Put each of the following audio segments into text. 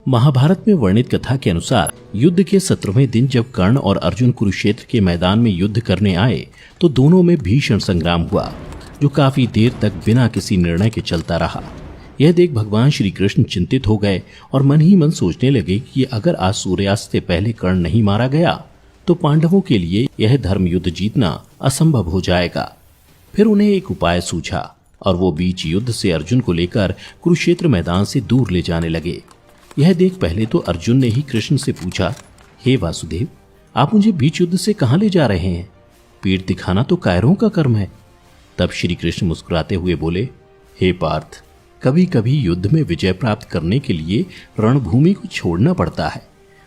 महाभारत में वर्णित कथा के अनुसार युद्ध के 17वें दिन जब कर्ण और अर्जुन कुरुक्षेत्र के मैदान में युद्ध करने आए तो दोनों में भीषण संग्राम हुआ, जो काफी देर तक बिना किसी निर्णय के चलता रहा। यह देख भगवान श्री कृष्ण चिंतित हो गए और मन ही मन सोचने लगे कि अगर आज सूर्यास्त से पहले कर्ण नहीं मारा गया तो पांडवों के लिए यह धर्म युद्ध जीतना असंभव हो जाएगा। फिर उन्हें एक उपाय सूझा और वो बीच युद्ध से अर्जुन को लेकर कुरुक्षेत्र मैदान से दूर ले जाने लगे। यह देख पहले तो अर्जुन ने ही कृष्ण से पूछा, हे वासुदेव, आप मुझे बीच युद्ध से कहां ले जा रहे हैं? पीठ दिखाना तो कायरों का कर्म है। तब श्री कृष्ण मुस्कुराते हुए बोले, हे पार्थ, कभी कभी युद्ध में विजय प्राप्त करने के लिए रणभूमि को छोड़ना पड़ता है,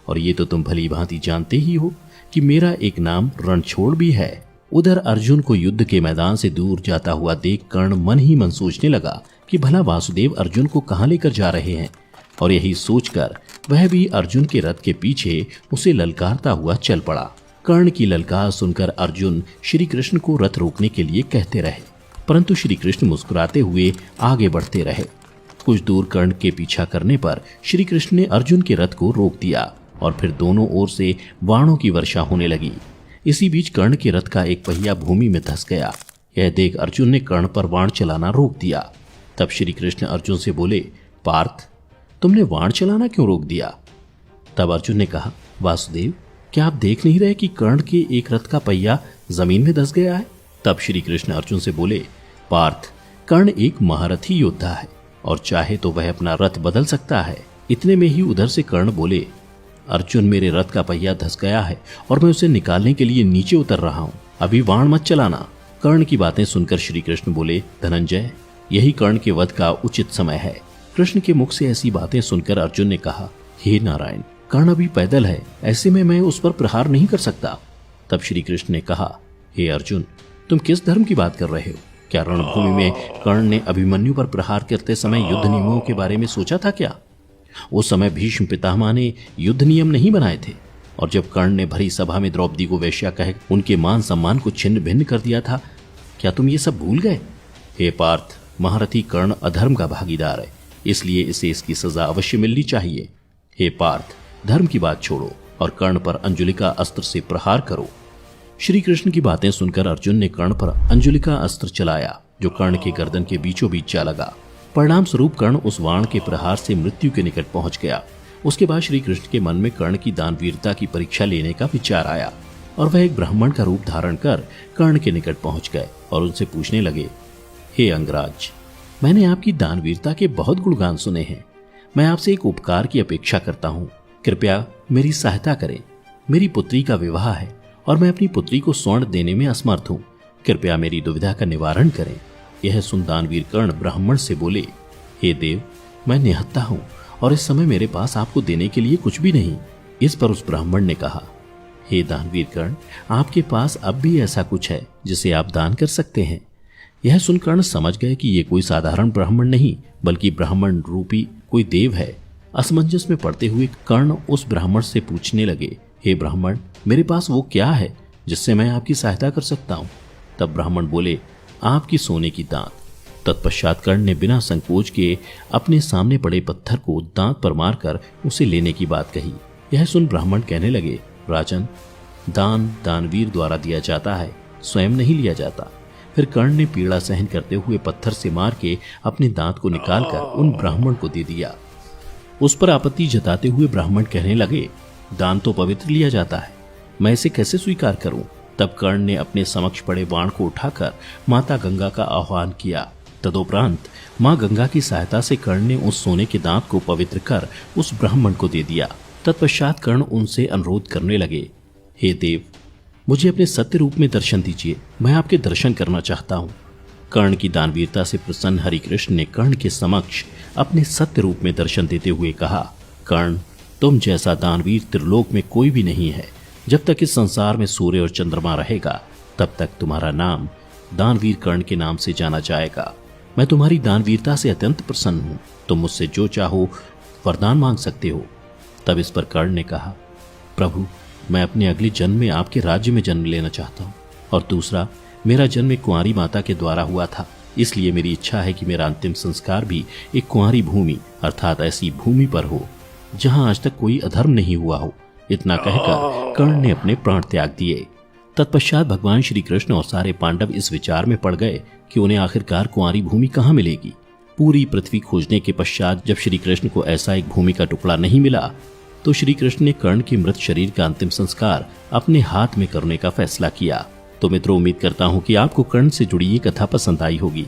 और ये तो तुम भली भांति जानते ही हो कि मेरा एक नाम रणछोड़ भी है। उधर अर्जुन को युद्ध के मैदान से दूर जाता हुआ देख कर्ण मन ही मन सोचने लगा कि भला वासुदेव अर्जुन को कहां लेकर जा रहे हैं, और यही सोचकर वह भी अर्जुन के रथ के पीछे उसे ललकारता हुआ चल पड़ा। कर्ण की ललकार सुनकर अर्जुन श्री कृष्ण को रथ रोकने के लिए कहते रहे, परंतु श्री कृष्ण मुस्कुराते हुए आगे बढ़ते रहे। कुछ दूर कर्ण के पीछा करने पर श्री कृष्ण ने अर्जुन के रथ को रोक दिया और फिर दोनों ओर से बाणों की वर्षा होने लगी। इसी बीच कर्ण के रथ का एक पहिया भूमि में धंस गया। यह देख अर्जुन ने कर्ण पर बाण चलाना रोक दिया। तब श्री कृष्ण अर्जुन से बोले, पार्थ, तुमने बाण चलाना क्यों रोक दिया? तब अर्जुन ने कहा, वासुदेव, क्या आप देख नहीं रहे कि कर्ण के एक रथ का पहिया जमीन में धंस गया है? तब श्री कृष्ण अर्जुन से बोले, पार्थ, कर्ण एक महारथी योद्धा है और चाहे तो वह अपना रथ बदल सकता है। इतने में ही उधर से कर्ण बोले, अर्जुन, मेरे रथ का पहिया धंस गया है और मैं उसे निकालने के लिए नीचे उतर रहा हूं, अभी बाण मत चलाना। कर्ण की बातें सुनकर श्री कृष्ण बोले, धनंजय, यही कर्ण के वध का उचित समय है। कृष्ण के मुख से ऐसी बातें सुनकर अर्जुन ने कहा, हे नारायण, कर्ण अभी पैदल है, ऐसे में मैं उस पर प्रहार नहीं कर सकता। तब श्री कृष्ण ने कहा, हे अर्जुन, तुम किस धर्म की बात कर रहे हो? क्या रणभूमि में कर्ण ने अभिमन्यु पर प्रहार करते समय युद्ध नियमों के बारे में सोचा था क्या? उस समय भीष्म पितामह ने युद्ध नियम नहीं बनाए थे, और जब कर्ण ने भरी सभा में द्रौपदी को वेश्या कह उनके मान सम्मान को छिन्न भिन्न कर दिया था, क्या तुम ये सब भूल गए? हे पार्थ, महारथी कर्ण अधर्म का भागीदार है, इसलिए इसे इसकी सजा अवश्य मिलनी चाहिए। हे पार्थ, धर्म की बात छोड़ो और कर्ण पर अंजुलिका अस्त्र से प्रहार करो। श्री कृष्ण की बातें सुनकर अर्जुन ने कर्ण पर अंजुलिका अस्त्र चलाया, जो कर्ण के गर्दन के बीचों बीच जा लगा। परिणाम स्वरूप कर्ण उस बाण के प्रहार से मृत्यु के निकट पहुंच गया। उसके बाद श्री कृष्ण के मन में कर्ण की दानवीरता की परीक्षा लेने का विचार आया और वह एक ब्राह्मण का रूप धारण कर कर्ण के निकट पहुंच गए और उनसे पूछने लगे, हे अंगराज, मैंने आपकी दानवीरता के बहुत गुणगान सुने हैं। मैं आपसे एक उपकार की अपेक्षा करता हूँ, कृपया मेरी सहायता करें। मेरी पुत्री का विवाह है और मैं अपनी पुत्री को स्वर्ण देने में असमर्थ हूँ। कृपया मेरी दुविधा का निवारण करें। यह सुन दानवीर कर्ण ब्राह्मण से बोले, हे देव, मैं निहत्था हूँ और इस समय मेरे पास आपको देने के लिए कुछ भी नहीं। इस पर उस ब्राह्मण ने कहा, हे दानवीर कर्ण, आपके पास अब भी ऐसा कुछ है जिसे आप दान कर सकते हैं। यह सुन कर्ण समझ गए कि ये कोई साधारण ब्राह्मण नहीं बल्कि ब्राह्मण रूपी कोई देव है। असमंजस में पड़ते हुए कर्ण उस ब्राह्मण से पूछने लगे, हे ब्राह्मण, मेरे पास वो क्या है जिससे मैं आपकी सहायता कर सकता हूँ? तब ब्राह्मण बोले, आपकी सोने की दांत। तत्पश्चात कर्ण ने बिना संकोच के अपने सामने पड़े पत्थर को दांत पर मारकर उसे लेने की बात कही। यह सुन ब्राह्मण कहने लगे, राजन, दान दानवीर द्वारा दिया जाता है, स्वयं नहीं लिया जाता। फिर कर्ण ने पीड़ा सहन करते हुए पत्थर से मार के अपने दांत को निकालकर उन ब्राह्मण को दे दिया। उस पर आपत्ति जताते हुए ब्राह्मण कहने लगे, दान तो पवित्र लिया जाता है, मैं इसे कैसे स्वीकार करूं? तब कर्ण ने अपने समक्ष पड़े बाण को उठाकर माता गंगा का आह्वान किया। तदुपरांत मां गंगा की सहायता से कर्ण ने उस सोने के दांत को पवित्र कर उस ब्राह्मण को दे दिया। तत्पश्चात कर्ण उनसे अनुरोध करने लगे, हे देव, मुझे अपने सत्य रूप में दर्शन दीजिए, मैं आपके दर्शन करना चाहता हूँ। कर्ण की दानवीरता से प्रसन्न हरिकृष्ण ने कर्ण के समक्ष अपने सत्य रूप में दर्शन देते हुए कहा, कर्ण, तुम जैसा दानवीर त्रिलोक में कोई भी नहीं है। जब तक इस संसार में सूर्य और चंद्रमा रहेगा तब तक तुम्हारा नाम दानवीर कर्ण के नाम से जाना जाएगा। मैं तुम्हारी दानवीरता से अत्यंत प्रसन्न हूँ, तुम मुझसे जो चाहो वरदान मांग सकते हो। तब इस पर कर्ण ने कहा, प्रभु, मैं अपने अगले जन्म में आपके राज्य में जन्म लेना चाहता हूँ, और दूसरा, मेरा जन्म एक कुंवारी माता के द्वारा हुआ था, इसलिए मेरी इच्छा है कि मेरा अंतिम संस्कार भी एक कुंवारी भूमि अर्थात ऐसी भूमि पर हो जहां आज तक कोई अधर्म नहीं हुआ हो। इतना कहकर कर्ण ने अपने प्राण त्याग दिए। तत्पश्चात भगवान श्री कृष्ण और सारे पांडव इस विचार में पड़ गए कि उन्हें आखिरकार कुंवारी भूमि कहाँ मिलेगी। पूरी पृथ्वी खोजने के पश्चात जब श्री कृष्ण को ऐसा एक भूमि का टुकड़ा नहीं मिला, तो श्री कृष्ण ने कर्ण के मृत शरीर का अंतिम संस्कार अपने हाथ में करने का फैसला किया। तो मित्रों, उम्मीद करता हूँ कि आपको कर्ण से जुड़ी ये कथा पसंद आई होगी।